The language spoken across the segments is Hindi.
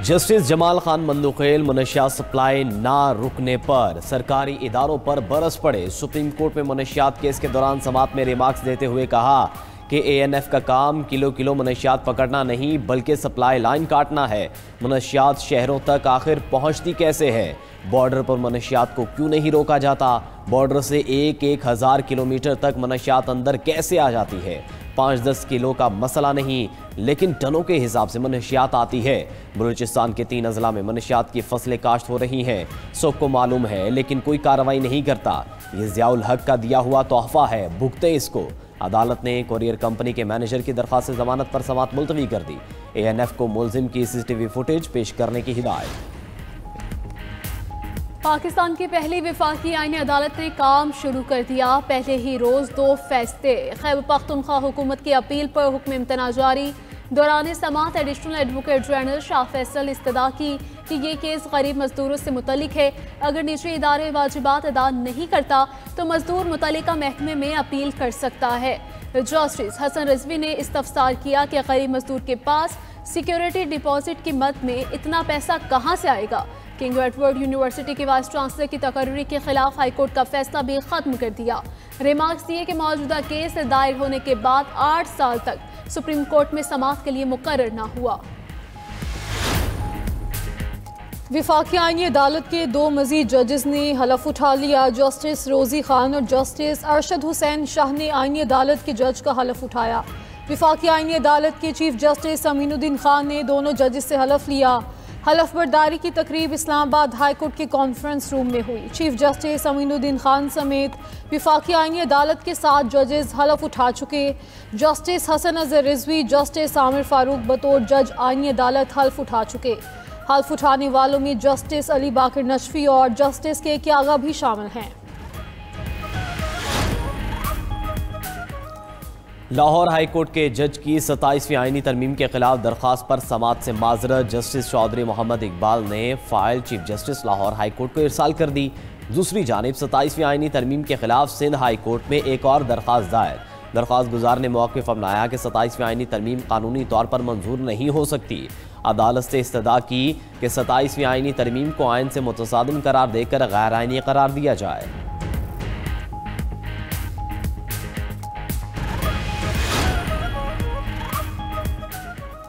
जस्टिस जमाल खान मंदुखेल मनशियात सप्लाई ना रुकने पर सरकारी इदारों पर बरस पड़े। सुप्रीम कोर्ट में मनशियात केस के दौरान समाअत में रिमार्क्स देते हुए कहा कि ANF का काम किलो किलो मनशियात पकड़ना नहीं बल्कि सप्लाई लाइन काटना है। मनशियात शहरों तक आखिर पहुंचती कैसे है? बॉर्डर पर मनशियात को क्यों नहीं रोका जाता? बॉर्डर से एक हजार किलोमीटर तक मनशियात अंदर कैसे आ जाती है? 5-10 किलो का मसला नहीं लेकिन टनों के हिसाब से मनशियात आती है। बलूचिस्तान के 3 अजला में मनशियात की फसलें काश्त हो रही हैं। सबको मालूम है लेकिन कोई कार्रवाई नहीं करता। ये ज़ियाउल हक का दिया हुआ तोहफा है, भुगते इसको। अदालत ने कोरियर कंपनी के मैनेजर की दरख्वास्त जमानत पर समाअत मुलतवी कर दी। ANF को मुलजिम की CCTV फुटेज पेश करने की हिदायत। पाकिस्तान की पहली वफाकी आईनी अदालत ने काम शुरू कर दिया। पहले ही रोज 2 फैसले। खैबर पख्तूनख्वा हुकूमत की अपील पर हुक्म इम्तना जारी। दौरान समाअत additional advocate general Shah Faisal इस्तदा की कि ये केस गरीब मजदूरों से मुतल्लिक है। अगर निजी इदारे वाजिबात अदा नहीं करता तो मजदूर मुतल्लिका महकमे में अपील कर सकता है। जस्टिस हसन रिजवी ने इस्तफसार किया कि गरीब मजदूर के पास सिक्योरिटी डिपॉजिट की मद में इतना पैसा कहाँ से आएगा। किंग एडवर्ड यूनिवर्सिटी के वाइस चांसलर की तकर्री के खिलाफ हाईकोर्ट का फैसला भी खत्म कर दिया। रिमार्क्स दिए कि मौजूदा केस दायर होने के बाद 8 साल तक सुप्रीम कोर्ट में समाअत के लिए मुकर्रर न हुआ। वफाकी आईनी अदालत के 2 मजीद जजेस ने हलफ उठा लिया। जस्टिस रोजी खान और जस्टिस अरशद हुसैन शाह ने आईनी अदालत के जज का हलफ उठाया। वफाकी आईनी अदालत के चीफ जस्टिस अमीनुद्दीन खान ने दोनों जजेस से हलफ लिया। हलफ बर्दारी की तकरीब इस्लामाबाद हाई कोर्ट के कॉन्फ्रेंस रूम में हुई। चीफ जस्टिस अमीनुद्दीन खान समेत वफाकी आईनी अदालत के 7 जजेस हलफ उठा चुके। जस्टिस हसन अजहर रिजवी, जस्टिस आमिर फारूक बतौर जज आईनी अदालत हल्फ उठा चुके। हल्फ उठाने वालों में जस्टिस अली बाकर नशफी और जस्टिस के आगा भी शामिल हैं। लाहौर हाई कोर्ट के जज की 27वीं आईनी तरमीम के खिलाफ दरख्वास्त पर समाअत से माजरत। जस्टिस चौधरी मोहम्मद इकबाल ने file chief justice Lahore high court को इरसाल कर दी। दूसरी जानिब 27वीं आईनी तरमीम के खिलाफ सिंध हाई कोर्ट में एक और दरख्वास्त दायर। दरख्वास्त गुजार ने मौक़िफ़ अपनाया कि 27वीं आईनी तरमीम कानूनी तौर पर मंजूर नहीं हो सकती। अदालत से इस्तदा की कि 27वीं आईनी तरमीम को आइन से मुतसादिम करार देकर गैर आइनी करार दिया जाए।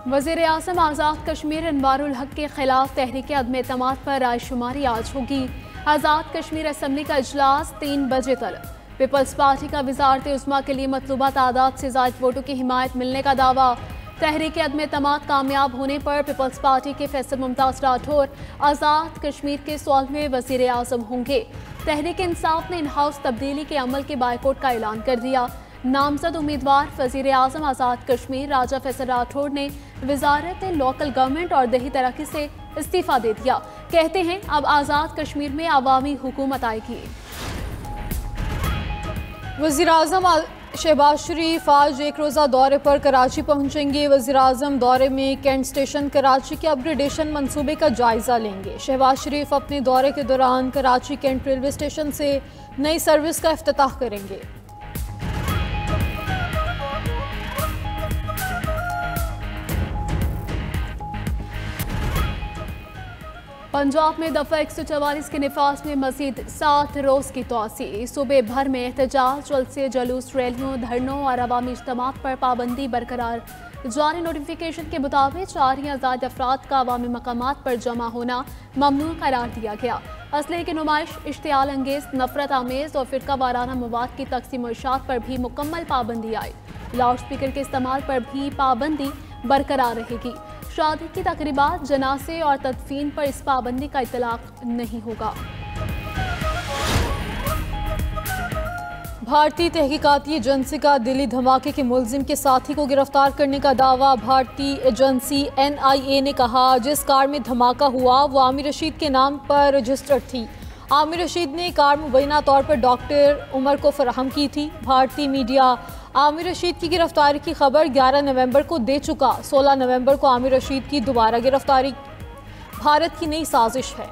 वज़ीर आज़म आज़ाद कश्मीर अनवारुल हक के खिलाफ तहरीक अदम एतमाद पर रायशुमारी आज होगी। आज़ाद कश्मीर असम्बली का इजलास 3 बजे तक। पीपल्स पार्टी का वज़ारत उज़्मा के लिए मतलूबा तादाद से ज़ायद वोटों की हिमायत मिलने का दावा। तहरीक अदम एतमाद कामयाब होने पर पीपल्स पार्टी के फैसल मुमताज़ राठौर आज़ाद कश्मीर के 16वें वज़ीर आज़म होंगे। तहरीक इंसाफ ने इन हाउस तब्दीली के अमल के बायकॉट का ऐलान कर दिया। नामजद उम्मीदवार वज़ीर आज़म आज़ाद कश्मीर राजा फैसल राठौर ने वज़ारत लोकल गवर्नमेंट और देही तरक्की से इस्तीफ़ा दे दिया। कहते हैं अब आज़ाद कश्मीर में अवामी हुकूमत आएगी। वज़ीर आज़म शहबाज शरीफ आज एक रोज़ा दौरे पर कराची पहुंचेंगे। वज़ीर आज़म दौरे में कैंट स्टेशन कराची के अपग्रेडेशन मंसूबे का जायज़ा लेंगे। शहबाज शरीफ अपने दौरे के दौरान कराची कैंट रेलवे स्टेशन से नई सर्विस का इफ्तिताह करेंगे। पंजाब में दफ़ा 144 के निफाज में मज़ीद 7 रोज़ की तोसी। सूबे भर में एहतजाज, जलसे, जुलूस, रैलियों, धरनों और अवामी इज्तिमात पर पाबंदी बरकरार। जारी नोटिफिकेशन के मुताबिक 4 या ज़्यादा अफराद का अवामी मकामात पर जमा होना ममनू करार दिया गया। असलहे की नुमाइश, इश्तियाल अंगेज, नफरत आमेज और फ़िरका वाराना मवाद की तकसीम और इशात पर भी मुकम्मल पाबंदी आई। लाउड स्पीकर के इस्तेमाल पर भी पाबंदी बरकरार रहेगी। शादी की तकरीबात, जनासे और तदफीन पर इस पाबंदी का इतलाक नहीं होगा। भारतीय तहकीकाती एजेंसी का दिल्ली धमाके के मुलजिम के साथी को गिरफ्तार करने का दावा। भारतीय एजेंसी NIA ने कहा जिस कार में धमाका हुआ वो आमिर रशीद के नाम पर रजिस्टर्ड थी। आमिर रशीद ने कार मुबैना तौर पर डॉक्टर उमर को फराहम की थी। भारतीय मीडिया आमिर रशीद की गिरफ्तारी की खबर 11 नवंबर को दे चुका। 16 नवंबर को आमिर रशीद की दोबारा गिरफ्तारी भारत की नई साजिश है।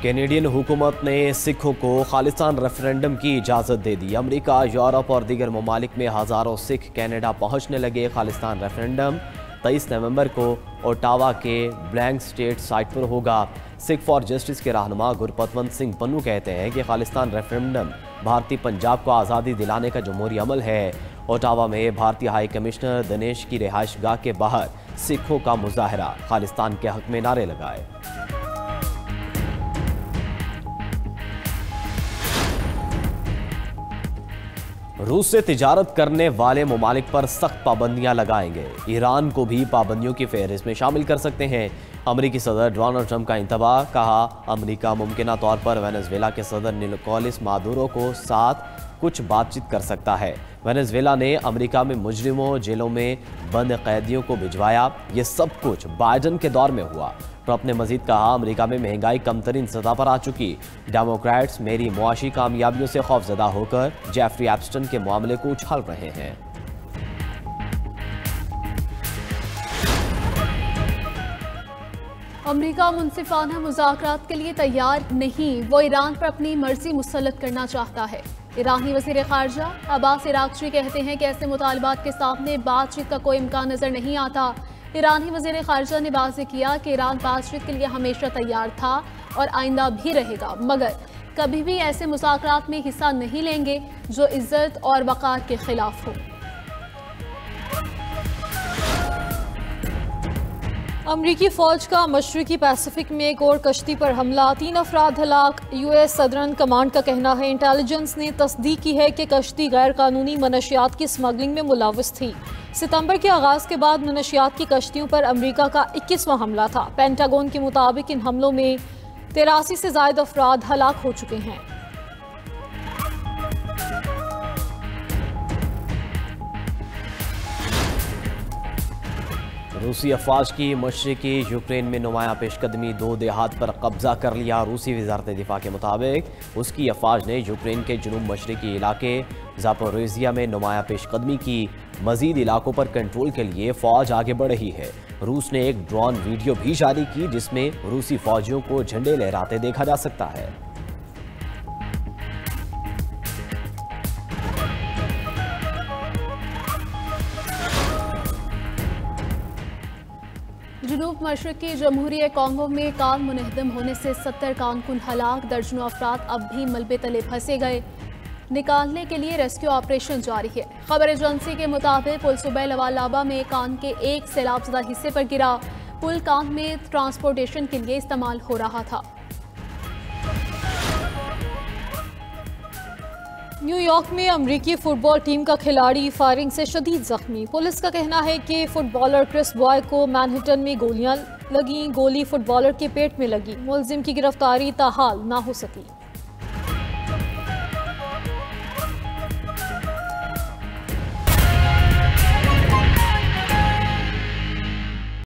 कैनेडियन हुकूमत ने सिखों को खालिस्तान रेफरेंडम की इजाज़त दे दी। अमेरिका, यूरोप और दीगर ममालिक में हज़ारों सिख कनाडा पहुँचने लगे। खालिस्तान रेफरेंडम 23 नवंबर को ओटावा के ब्लैंक स्टेट साइट पर होगा। सिख फॉर जस्टिस के रहनुमा गुरपतवंत सिंह पन्नू कहते हैं कि खालिस्तान रेफरेंडम भारतीय पंजाब को आज़ादी दिलाने का जमहूरी अमल है। ओटावा में भारतीय हाई कमिश्नर दिनेश की रिहाइश गाह के बाहर सिखों का मुजाहरा, खालिस्तान के हक में नारे लगाए। रूस से तिजारत करने वाले ममालिक पर सख्त पाबंदियां लगाएंगे। ईरान को भी पाबंदियों की फहरिस्त में शामिल कर सकते हैं। अमेरिकी सदर डोनाल्ड ट्रंप का इंतबाह, कहा अमेरिका मुमकिना तौर पर वेनेजुएला के सदर निकोलस मादुरो को साथ कुछ बातचीत कर सकता है। वेनेजुएला ने अमेरिका में मुजरिमों, जेलों में बंद कैदियों को भिजवाया। ये सब कुछ बाइडन के दौर में हुआ। ट्रंप ने मजीद कहा अमेरिका में महंगाई कम तरीन सतह पर आ चुकी। डेमोक्रेट्स मेरी मुआशी कामयाबियों से खौफजदा होकर जेफरी एप्स्टन के मामले को उछाल रहे हैं। अमेरिका मुनसिफाना मुज़ाकरात के लिए तैयार नहीं, वो ईरान पर अपनी मर्जी मुसल्लत करना चाहता है। ईरानी वज़ीर ख़ारजा अब्बास इराक़ची कहते हैं कि ऐसे मुतालबात के सामने बातचीत का कोई इम्कान नज़र नहीं आता। ईरानी वज़ीर ख़ारजा ने वाज़ेह किया कि ईरान बातचीत के लिए हमेशा तैयार था और आइंदा भी रहेगा, मगर कभी भी ऐसे मुज़ाकरात में हिस्सा नहीं लेंगे जो इज़्ज़त और वक़ार के खिलाफ हो। अमरीकी फ़ौज का मशरक़ी पैसिफिक में एक और कश्ती पर हमला, 3 अफराद हलाक। US सदरन कमांड का कहना है इंटेलिजेंस ने तस्दीक की है कि कश्ती गैर कानूनी मनशियात की स्मगलिंग में मुलव्वस थी। सितंबर के आगाज़ के बाद मनशियात की कश्तियों पर अमरीका का 21वां हमला था। पेंटागन के मुताबिक इन हमलों में 83 से ज़ायद अफराद हलाक हो चुके हैं। रूसी अफवाज की मशरिकी यूक्रेन में नुमाया पेशकदमी, 2 देहात पर कब्जा कर लिया। रूसी वजारत दिफा के मुताबिक उसकी अफवाज ने यूक्रेन के जुनूब मशरिकी इलाके ज़ापोरिज़िया में नुमाया पेशकदमी की। मजीद इलाकों पर कंट्रोल के लिए फ़ौज आगे बढ़ रही है। रूस ने एक ड्रोन वीडियो भी जारी की जिसमें रूसी फौजियों को झंडे लहराते देखा जा सकता है। जनूब मशरक़ी जमहूरिया कॉन्गो में कार मुनहदम होने से 70 कारकुन हलाक, दर्जनों अफराद अब भी मलबे तले फंसे गए। निकालने के लिए रेस्क्यू ऑपरेशन जारी है। खबर एजेंसी के मुताबिक पुल सुबह लवालाबा में कान के एक सैलाबज़दा हिस्से पर गिरा। पुल कान में ट्रांसपोर्टेशन के लिए इस्तेमाल हो रहा था। न्यूयॉर्क में अमरीकी फुटबॉल टीम का खिलाड़ी फायरिंग से शदीद जख्मी। पुलिस का कहना है कि फुटबॉलर क्रिस बॉय को मैनहट्टन में गोलियां लगी। गोली फुटबॉलर के पेट में लगी। मुलजिम की गिरफ्तारी ताहाल ना हो सकी।